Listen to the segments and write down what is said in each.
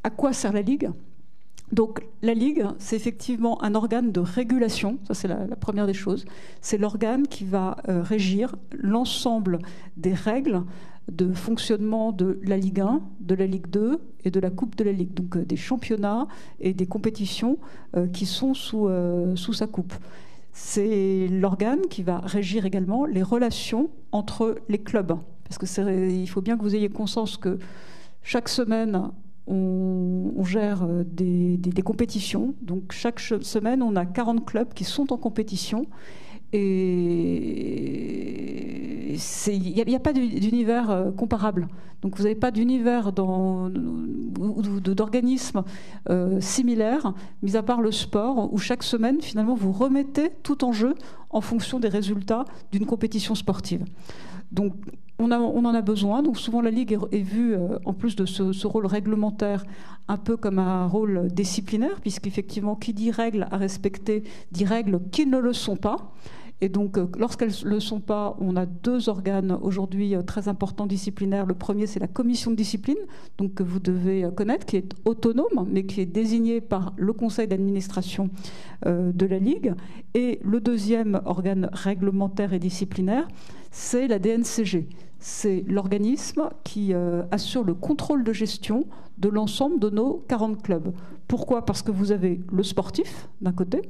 à quoi sert la Ligue ? Donc la Ligue, c'est effectivement un organe de régulation, ça c'est la première des choses. C'est l'organe qui va régir l'ensemble des règles de fonctionnement de la Ligue 1, de la Ligue 2 et de la Coupe de la Ligue, donc des championnats et des compétitions qui sont sous sa coupe. C'est l'organe qui va régir également les relations entre les clubs. Parce qu'il faut bien que vous ayez conscience que chaque semaine, on gère des compétitions. Donc chaque semaine, on a 40 clubs qui sont en compétition. Et il n'y a pas d'univers comparable. Donc vous n'avez pas d'univers d'organismes similaires, mis à part le sport, où chaque semaine, finalement, vous remettez tout en jeu en fonction des résultats d'une compétition sportive. Donc on en a besoin. Donc souvent la Ligue est vue, en plus de ce rôle réglementaire, un peu comme un rôle disciplinaire, puisqu'effectivement, qui dit règles à respecter, dit règles qui ne le sont pas. Et donc, lorsqu'elles ne le sont pas, on a 2 organes aujourd'hui très importants disciplinaires. Le premier, c'est la commission de discipline, donc, que vous devez connaître, qui est autonome, mais qui est désignée par le conseil d'administration de la Ligue. Et le deuxième organe réglementaire et disciplinaire, c'est la DNCG. C'est l'organisme qui assure le contrôle de gestion de l'ensemble de nos 40 clubs. Pourquoi ? Parce que vous avez le sportif, d'un côté,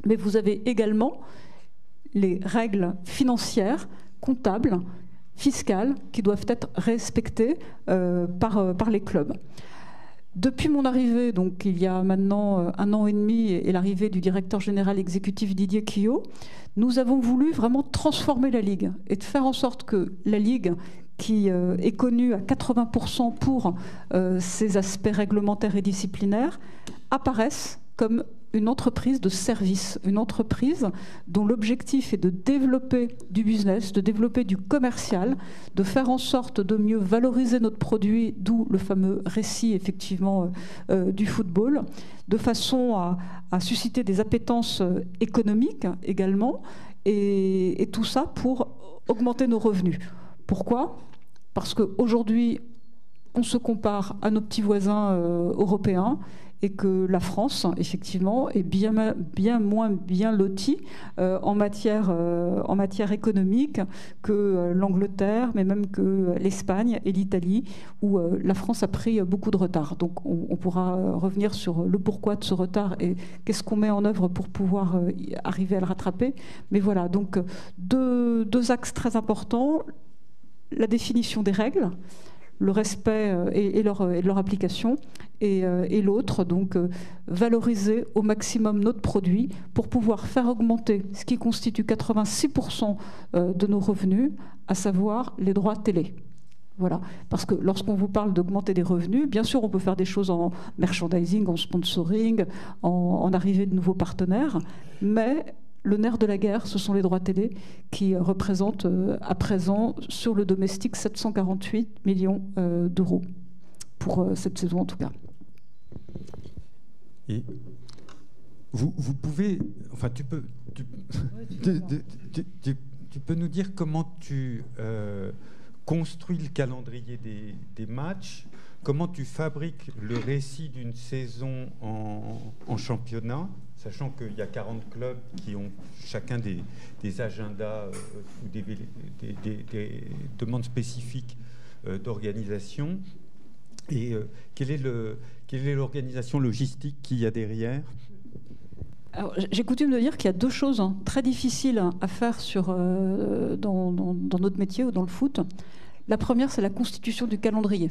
mais vous avez également les règles financières, comptables, fiscales, qui doivent être respectées par les clubs. Depuis mon arrivée, donc il y a maintenant 1 an et demi, et l'arrivée du directeur général exécutif Didier Quillot, nous avons voulu vraiment transformer la Ligue et de faire en sorte que la Ligue, qui est connue à 80% pour ses aspects réglementaires et disciplinaires, apparaisse comme une entreprise de service, une entreprise dont l'objectif est de développer du business, de développer du commercial, de faire en sorte de mieux valoriser notre produit, d'où le fameux récit effectivement du football, de façon à susciter des appétences économiques également, et tout ça pour augmenter nos revenus. Pourquoi ? Parce qu'aujourd'hui, on se compare à nos petits voisins européens, et que la France, effectivement, est bien moins bien lotie en matière économique que l'Angleterre, mais même que l'Espagne et l'Italie, où la France a pris beaucoup de retard. Donc on pourra revenir sur le pourquoi de ce retard et qu'est-ce qu'on met en œuvre pour pouvoir arriver à le rattraper. Mais voilà, donc deux axes très importants, la définition des règles, le respect et leur application, et l'autre, donc valoriser au maximum notre produit pour pouvoir faire augmenter ce qui constitue 86% de nos revenus, à savoir les droits télé. Voilà. Parce que lorsqu'on vous parle d'augmenter des revenus, bien sûr, on peut faire des choses en merchandising, en sponsoring, en arrivée de nouveaux partenaires, mais le nerf de la guerre, ce sont les droits télé qui représentent à présent sur le domestique 748 millions d'euros pour cette saison en tout cas. Et vous pouvez, enfin tu peux nous dire comment tu construis le calendrier des matchs, comment tu fabriques le récit d'une saison en championnat, sachant qu'il y a 40 clubs qui ont chacun des agendas ou des demandes spécifiques d'organisation. Et quelle est l'organisation logistique qu'il y a derrière ? Alors, j'ai coutume de dire qu'il y a 2 choses très difficiles à faire dans notre métier ou dans le foot. La première, c'est la constitution du calendrier.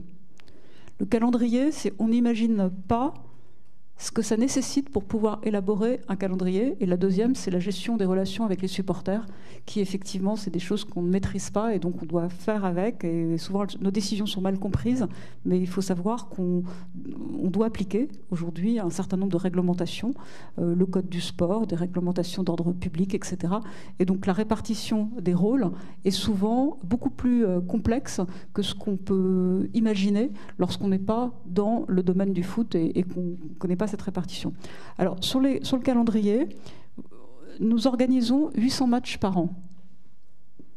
Le calendrier, on n'imagine pas ce que ça nécessite pour pouvoir élaborer un calendrier. Et la deuxième, c'est la gestion des relations avec les supporters, qui effectivement, c'est des choses qu'on ne maîtrise pas et donc on doit faire avec. Et souvent, nos décisions sont mal comprises, mais il faut savoir qu'on doit appliquer aujourd'hui un certain nombre de réglementations, le code du sport, des réglementations d'ordre public, etc. Et donc la répartition des rôles est souvent beaucoup plus complexe que ce qu'on peut imaginer lorsqu'on n'est pas dans le domaine du foot et qu'on ne connaît pas cette répartition. Alors, sur le calendrier, nous organisons 800 matchs par an.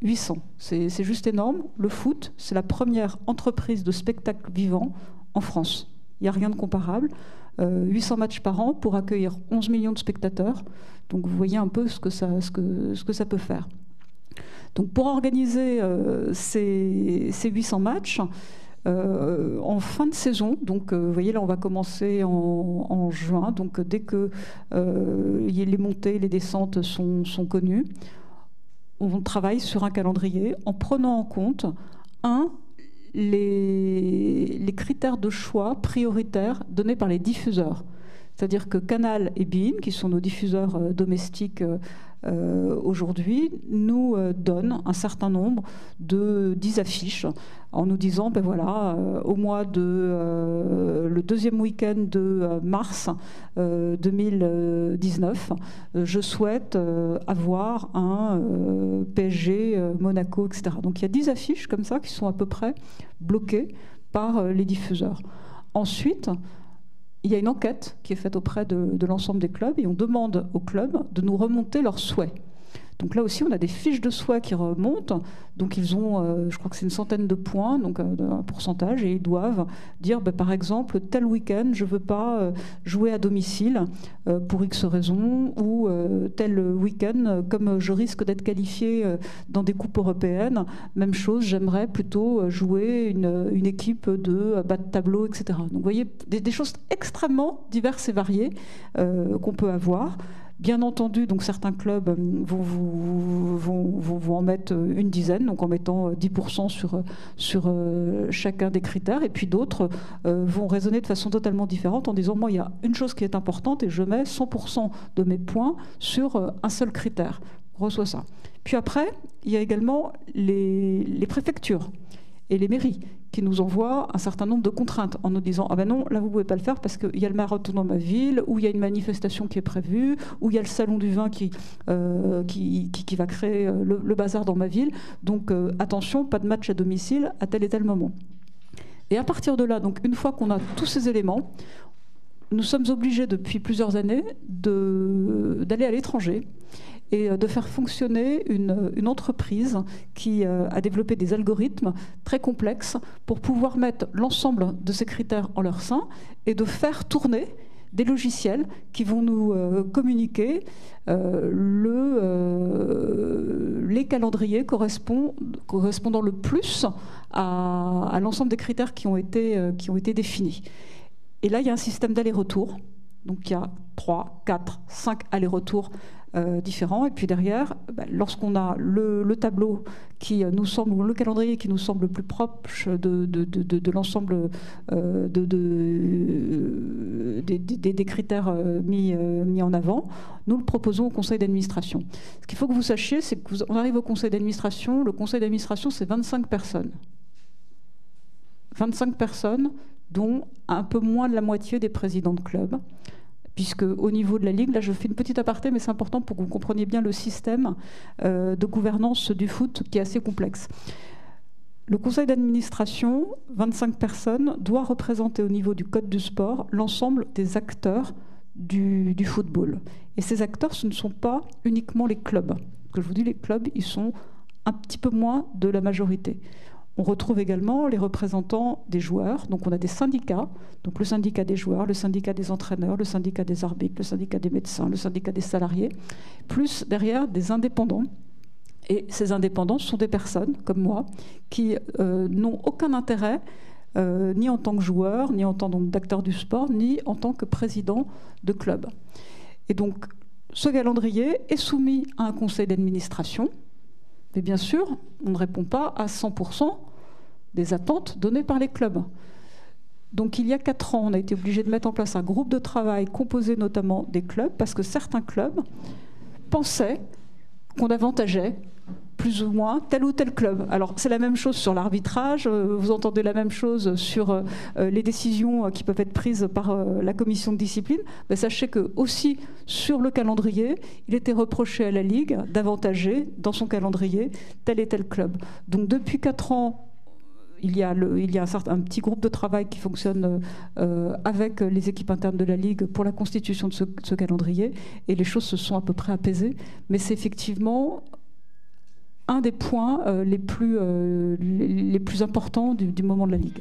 800, c'est juste énorme. Le foot, c'est la première entreprise de spectacle vivant en France. Il n'y a rien de comparable. 800 matchs par an pour accueillir 11 millions de spectateurs. Donc vous voyez un peu ce que ça peut faire. Donc pour organiser ces 800 matchs, en fin de saison, donc vous voyez là on va commencer en juin, donc dès que les montées, les descentes sont connues, on travaille sur un calendrier en prenant en compte les critères de choix prioritaires donnés par les diffuseurs. C'est-à-dire que Canal et beIN, qui sont nos diffuseurs domestiques aujourd'hui, nous donnent un certain nombre de 10 affiches en nous disant, ben voilà, au mois de le deuxième week-end de mars 2019, je souhaite avoir un PSG Monaco, etc. Donc il y a 10 affiches comme ça qui sont à peu près bloquées par les diffuseurs. Ensuite, il y a une enquête qui est faite auprès de l'ensemble des clubs et on demande aux clubs de nous remonter leurs souhaits. Donc là aussi, on a des fiches de souhaits qui remontent. Donc ils ont, je crois que c'est une centaine de points, donc un pourcentage, et ils doivent dire, bah, par exemple, tel week-end, je ne veux pas jouer à domicile pour X raisons, ou tel week-end, comme je risque d'être qualifié dans des coupes européennes, même chose, j'aimerais plutôt jouer une équipe de bas de tableau, etc. Donc vous voyez, des choses extrêmement diverses et variées qu'on peut avoir. Bien entendu, donc certains clubs vont en mettre une dizaine, donc en mettant 10% sur chacun des critères, et puis d'autres vont raisonner de façon totalement différente en disant, moi, il y a une chose qui est importante et je mets 100% de mes points sur un seul critère. Reçois ça. Puis après, il y a également les préfectures et les mairies qui nous envoient un certain nombre de contraintes en nous disant, ah ben non, là vous ne pouvez pas le faire parce qu'il y a le marathon dans ma ville, ou il y a une manifestation qui est prévue, ou il y a le salon du vin qui va créer le bazar dans ma ville. Donc attention, pas de match à domicile à tel et tel moment. Et à partir de là, donc une fois qu'on a tous ces éléments, nous sommes obligés depuis plusieurs années d'aller à l'étranger et de faire fonctionner une entreprise qui a développé des algorithmes très complexes pour pouvoir mettre l'ensemble de ces critères en leur sein et de faire tourner des logiciels qui vont nous communiquer les calendriers correspondant le plus à l'ensemble des critères qui ont été définis. Et là, il y a un système d'aller-retour. Donc il y a 3, 4, 5 allers-retours différents. Et puis derrière, lorsqu'on a le tableau qui nous semble, ou le calendrier qui nous semble le plus proche de l'ensemble des critères mis en avant, nous le proposons au conseil d'administration. Ce qu'il faut que vous sachiez, c'est qu'on arrive au conseil d'administration. Le conseil d'administration, c'est 25 personnes. 25 personnes, dont un peu moins de la moitié des présidents de club. Puisque au niveau de la Ligue, là je fais une petite aparté, mais c'est important pour que vous compreniez bien le système de gouvernance du foot qui est assez complexe. Le conseil d'administration, 25 personnes, doit représenter au niveau du code du sport l'ensemble des acteurs du football. Et ces acteurs, ce ne sont pas uniquement les clubs. Que je vous dis, les clubs, ils sont un petit peu moins de la majorité. On retrouve également les représentants des joueurs. Donc on a des syndicats, donc le syndicat des joueurs, le syndicat des entraîneurs, le syndicat des arbitres, le syndicat des médecins, le syndicat des salariés, plus derrière des indépendants. Et ces indépendants sont des personnes comme moi qui n'ont aucun intérêt, ni en tant que joueur, ni en tant d'acteur du sport, ni en tant que président de club. Et donc ce calendrier est soumis à un conseil d'administration. Mais bien sûr, on ne répond pas à 100% des attentes données par les clubs. Donc il y a 4 ans, on a été obligé de mettre en place un groupe de travail composé notamment des clubs, parce que certains clubs pensaient qu'on avantageait plus ou moins tel ou tel club. Alors c'est la même chose sur l'arbitrage, vous entendez la même chose sur les décisions qui peuvent être prises par la commission de discipline. Mais sachez que aussi sur le calendrier, il était reproché à la Ligue d'avantager dans son calendrier tel et tel club. Donc depuis 4 ans, il y a un petit groupe de travail qui fonctionne avec les équipes internes de la Ligue pour la constitution de ce calendrier, et les choses se sont à peu près apaisées. Mais c'est effectivement un des points les plus importants du moment de la Ligue.